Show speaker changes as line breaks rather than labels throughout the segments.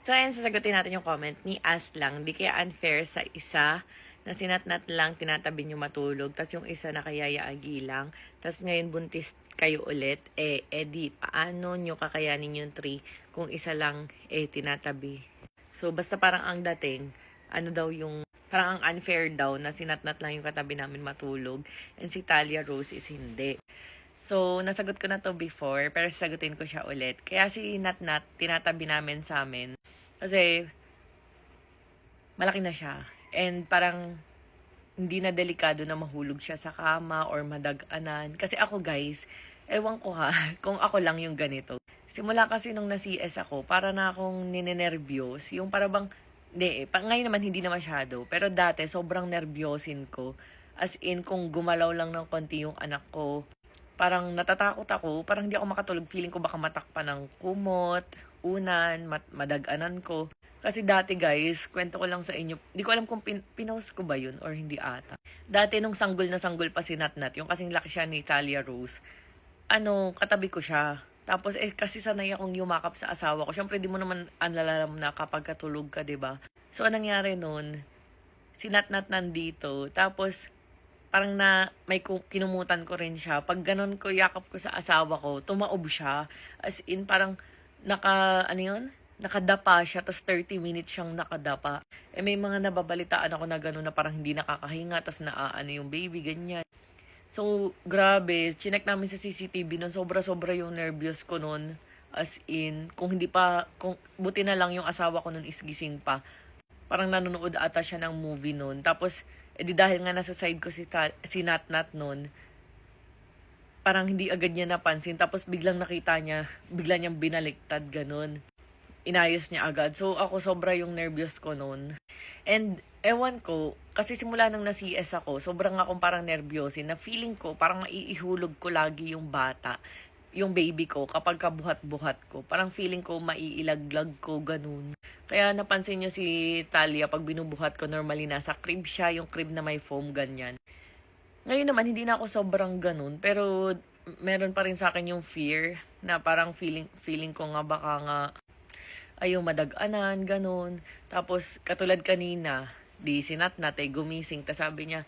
So, ayan, sasagutin natin yung comment ni Aslang. Di kaya unfair sa isa na sinatnat lang tinatabi nyo matulog, tas yung isa na kayayaagi lang, tas ngayon buntis kayo ulit, di, paano nyo kakayanin yung 3 kung isa lang, tinatabi? So, basta parang ang dating, ano daw yung, parang ang unfair daw na sinatnat lang yung katabi namin matulog, and si Talia Rose is hindi. So, nasagot ko na to before, pero sasagutin ko siya ulit. Kaya si Natnat, tinatabi namin sa amin. Kasi, malaki na siya. And parang, hindi na delikado na mahulog siya sa kama or madag-anan. Kasi ako guys, ewan ko ha, kung ako lang yung ganito. Simula kasi nung na-CS ako, para na akong ninenervyos. Yung para bang, ngayon naman hindi na masyado. Pero dati, sobrang nervyosin ko. As in, kung gumalaw lang ng konti yung anak ko, parang natatakot ako, parang hindi ako makatulog. Feeling ko baka matakpan ng kumot, unan, madag-anan ko. Kasi dati guys, kwento ko lang sa inyo, hindi ko alam kung pinost ko ba yun or hindi ata. Dati nung sanggol na sanggol pa si Natnat, yung kasing laki siya ni Talia Rose, katabi ko siya. Tapos kasi sanay akong yumakap sa asawa ko. Syempre di mo naman anlalam na kapag katulog ka, 'di ba? So anong nangyari noon? Si Natnat nandito, tapos parang may kinumutan ko rin siya. Pag ganon ko, yakap ko sa asawa ko, tumaob siya. As in, parang nakadapa siya, tas 30 minutes siyang nakadapa. May mga nababalitaan ako na gano'n na parang hindi nakakahinga, tas yung baby, ganyan. So, grabe, chinek namin sa CCTV nun, sobra-sobra yung nervyos ko nun. As in, buti na lang yung asawa ko nun is gising pa. Parang nanonood ata siya ng movie nun. Tapos, dahil nga nasa side ko si Natnat nun, parang hindi agad niya napansin. Tapos biglang nakita niya, bigla niyang binaliktad, ganun. Inayos niya agad. So ako sobra yung nervyos ko nun. And ewan ko, kasi simula nung na-CS ako, sobrang akong parang nervyosin na feeling ko parang maiihulog ko lagi yung bata, yung baby ko kapag kabuhat-buhat ko. Parang feeling ko maiilaglag ko, ganun. Kaya napansin niyo si Talia, pag binubuhat ko, normally nasa crib siya, yung crib na may foam, ganyan. Ngayon naman, hindi na ako sobrang ganun, pero meron pa rin sa akin yung fear na parang feeling ko nga baka nga ayaw madag-anan, ganun. Tapos, katulad kanina, di si Natnat gumising, tas sabi niya,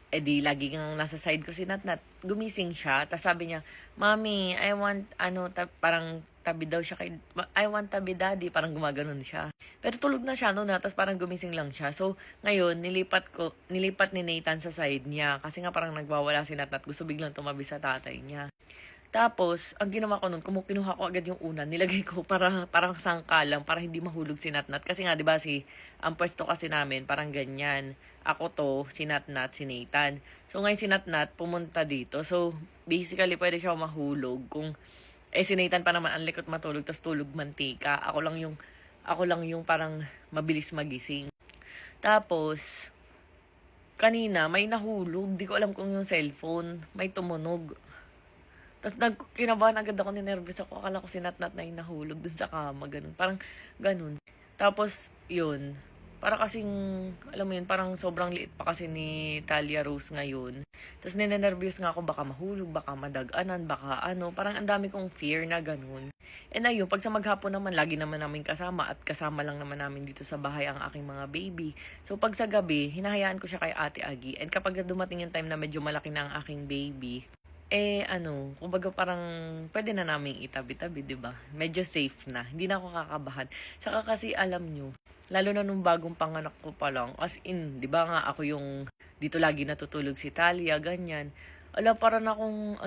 di lagi kang nasa side ko si Natnat, gumising siya, tas sabi niya, Mommy, I want, parang tabi daw siya kay, I want tabi daddy, parang gumaganon siya. Pero tulog na siya noon, tas parang gumising lang siya. So, ngayon, nilipat ni Nathan sa side niya, kasi nga parang nagwawala si Natnat, gusto biglang tumabi sa tatay niya. Tapos, ang ginawa ko nun, kinuha ko agad yung unan, nilagay ko parang sangkalang, para hindi mahulog si Natnat. Kasi nga, di ba, ang pwesto kasi namin, parang ganyan. Ako to, si Natnat, si Nathan. So, ngayon si Natnat, pumunta dito. So, basically, pwede siya mahulog. Kung, si Nathan pa naman, ang likot matulog, tas tulog mantika. Ako lang yung parang mabilis magising. Tapos, kanina, may nahulog. Di ko alam kung yung cellphone, may tumunog. Tapos kinabahan agad ako, ninervous ako. Akala ko si Natnat na yung nahulog dun sa kama, ganun. Parang ganun. Tapos, yun. Para kasing, alam mo yun, parang sobrang liit pa kasi ni Talia Rose ngayon. Tapos ninenervyos nga ako, baka mahulog, baka madag-anan, baka parang ang dami kong fear na ganun. And ayun, pag sa maghapon naman, lagi naman namin kasama at kasama lang naman namin dito sa bahay ang aking mga baby. So pag sa gabi, hinahayaan ko siya kay Ate Agi. And kapag dumating yung time na medyo malaki na ang aking baby, kumbaga parang pwede na naming itabi-tabi, 'di ba? Medyo safe na. Hindi na ako kakabahan. Saka kasi alam nyo, lalo na nung bagong panganak ko pa lang, as in, 'di ba nga ako yung dito lagi natutulog si Talia, ganyan. Parang akong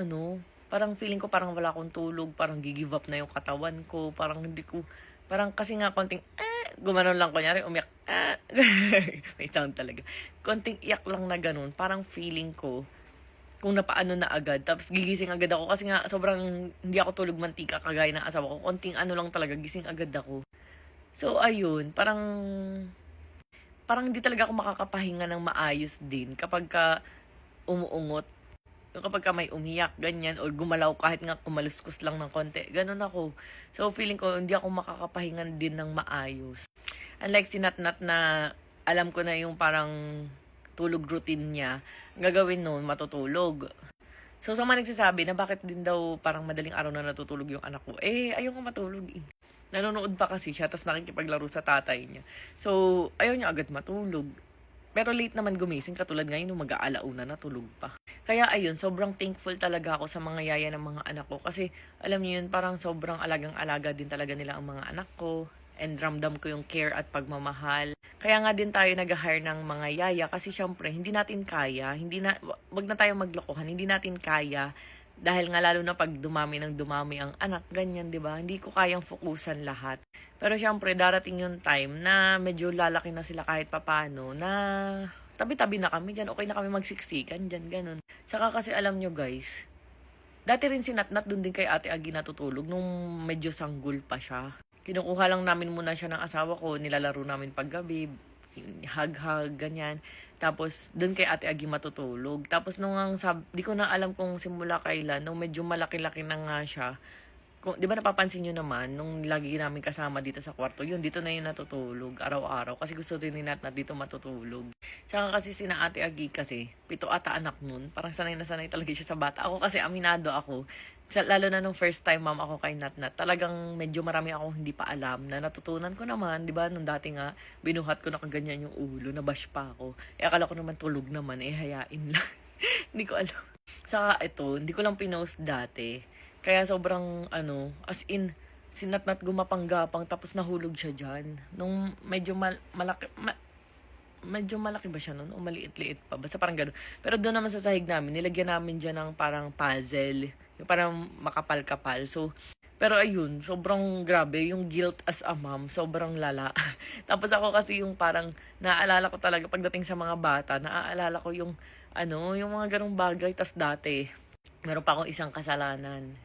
parang feeling ko parang wala akong tulog, parang gigive up na yung katawan ko, parang hindi ko, parang kasi nga konting gumanon lang, kunyari umiyak, may sound talaga. Konting iyak lang na ganun, parang feeling ko kung napaano na agad, tapos gigising agad ako kasi nga sobrang hindi ako tulog mantika kagaya ng asawa ko, konting lang talaga, gising agad ako. So ayun, parang hindi talaga ako makakapahinga ng maayos din kapag umuungot, kapag may umiyak, ganyan, or gumalaw kahit nga kumaluskos lang ng konti, ganun ako. So feeling ko hindi ako makakapahinga din ng maayos. Unlike si Natnat na alam ko na yung parang tulog routine niya, ang gagawin nun, matutulog. So, sa mga nagsasabi na bakit din daw parang madaling araw na natutulog yung anak ko, ayaw ko matulog eh. Nanonood pa kasi siya, tapos nakikipaglaro sa tatay niya. So, ayaw niya agad matulog. Pero late naman gumising, katulad ngayon nung mag-aalauna na tulog pa. Kaya ayun, sobrang thankful talaga ako sa mga yaya ng mga anak ko. Kasi alam niyo yun, parang sobrang alagang-alaga din talaga nila ang mga anak ko. And ramdam ko yung care at pagmamahal. Kaya nga din tayo nag-hire ng mga yaya kasi syempre hindi natin kaya, wag na tayo maglokohan, hindi natin kaya dahil nga lalo na pag dumami ng dumami ang anak, ganyan, 'di ba? Hindi ko kayang fokusan lahat. Pero syempre darating yung time na medyo lalaki na sila kahit papano na tabi-tabi na kami diyan, okay na kami magsiksikan diyan, ganun. Saka kasi alam nyo guys, dati rin si Natnat dun din kay Ate Agi natutulog nung medyo sanggol pa siya. Kinukuha lang namin muna siya ng asawa ko, nilalaro namin paggabi, hug-hug, ganyan. Tapos, dun kay Ate Agi matutulog. Tapos, di ko na alam kung simula kailan, nung medyo malaki-laki na nga siya, di ba napapansin nyo naman, nung lagi namin kasama dito sa kwarto, yun, dito na yun natutulog, araw-araw. Kasi gusto din ni Nat na dito matutulog. Saka kasi sina Ate Agi kasi, 7 ata anak nun, parang sanay na sanay talaga siya sa bata. Ako kasi aminado ako, lalo na nung first time mom ako kay Natnat, talagang medyo marami akong hindi pa alam na natutunan ko naman, di ba, nung dati nga, binuhat ko na kaganyan yung ulo, nabash pa ako. Akala ko naman tulog naman, hayain lang. Hindi ko alam. Saka ito, hindi ko lang pinost dati. Kaya sobrang, as in, si Natnat gumapang-gapang, tapos nahulog siya dyan. Nung medyo medyo malaki ba siya nun? O maliit-liit pa? Basta parang gano'n. Pero doon naman sa sahig namin, nilagyan namin dyan ng parang puzzle. Yung parang makapal-kapal. So, pero ayun, sobrang grabe. Yung guilt as a mom, sobrang lala. Tapos ako kasi yung parang, naaalala ko talaga pagdating sa mga bata, naaalala ko yung, yung mga ganong bagay. Tas dati, meron pa akong isang kasalanan.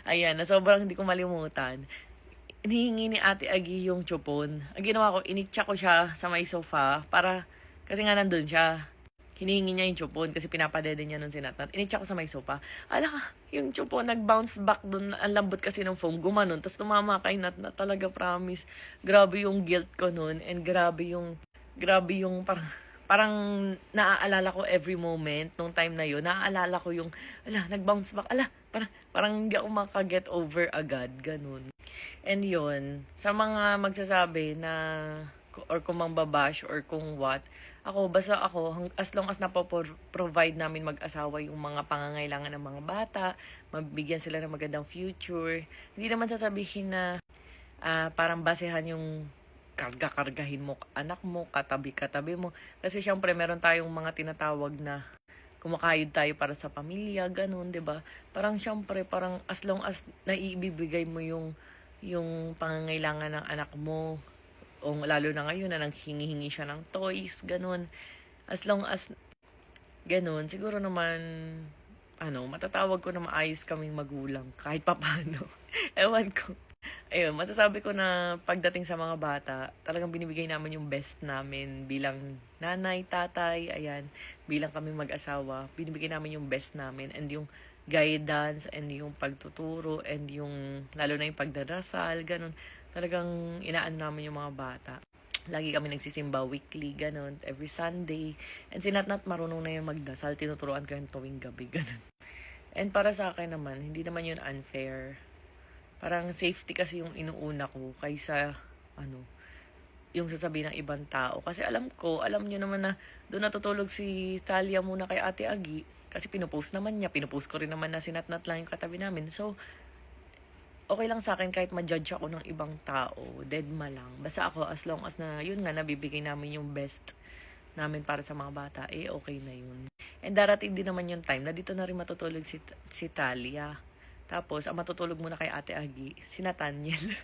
Ayan, na sobrang hindi ko malimutan. Hinihingi ni Ate Agi yung chupon. Ang ginawa ko, initcha ko siya sa may sofa para, kasi nga nandun siya. Hinihingi niya yung chupon kasi pinapadede niya nun si Natnat. Initcha ko sa may sofa. Ala ka, yung chupon nag-bounce back dun. Ang lambot kasi ng foam, gumanon. Tapos tumama kay Natnat, talaga promise. Grabe yung guilt ko nun and grabe yung parang naaalala ko every moment nung time na yun. Naaalala ko yung, nag-bounce back. Parang hindi ako makaget over agad. Ganun. And yun, sa mga magsasabi na, or kung mangbabash or kung what, basta ako, as long as napoprovide namin mag-asawa yung mga pangangailangan ng mga bata, mabigyan sila ng magandang future, hindi naman sasabihin na parang basehan yung karga-kargahin mo anak mo, katabi-katabi mo. Kasi syempre meron tayong mga tinatawag na kumakayod tayo para sa pamilya, ganun, 'di ba? Parang syempre, parang as long as naibibigay mo yung pangangailangan ng anak mo, o lalo na ngayon na nanghingi-hingi siya ng toys, ganun. As long as ganun, siguro naman, matatawag ko na maayos kaming magulang, kahit papano. Ewan ko. Ayun, masasabi ko na pagdating sa mga bata, talagang binibigay namin yung best namin bilang nanay, tatay, ayan, bilang kami mag-asawa, binibigay namin yung best namin and yung guidance and yung pagtuturo and yung, lalo na yung pagdarasal, ganun. Talagang inaan namin yung mga bata. Lagi kami nagsisimba weekly, ganun, every Sunday. And si Natnat marunong na yung magdasal, tinuturuan ko yung tuwing gabi, ganun. And para sa akin naman, hindi naman yun unfair. Parang safety kasi yung inuuna ko kaysa, yung sasabihin ng ibang tao. Kasi alam nyo naman na doon natutulog si Talia muna kay Ate Agi. Kasi pinupost naman niya. Pinupost ko rin naman na sinatnat lang yung katabi namin. So, okay lang sa akin kahit ma-judge ako ng ibang tao. Deadma lang. Basta ako, as long as na, yun nga, nabibigay namin yung best namin para sa mga bata, okay na yun. And darating din naman yung time na dito na rin matutulog si Talia. Tapos, ang matutulog muna kay Ate Agi, si Nathaniel.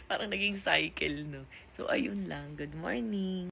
Parang naging cycle, no? So, ayun lang. Good morning!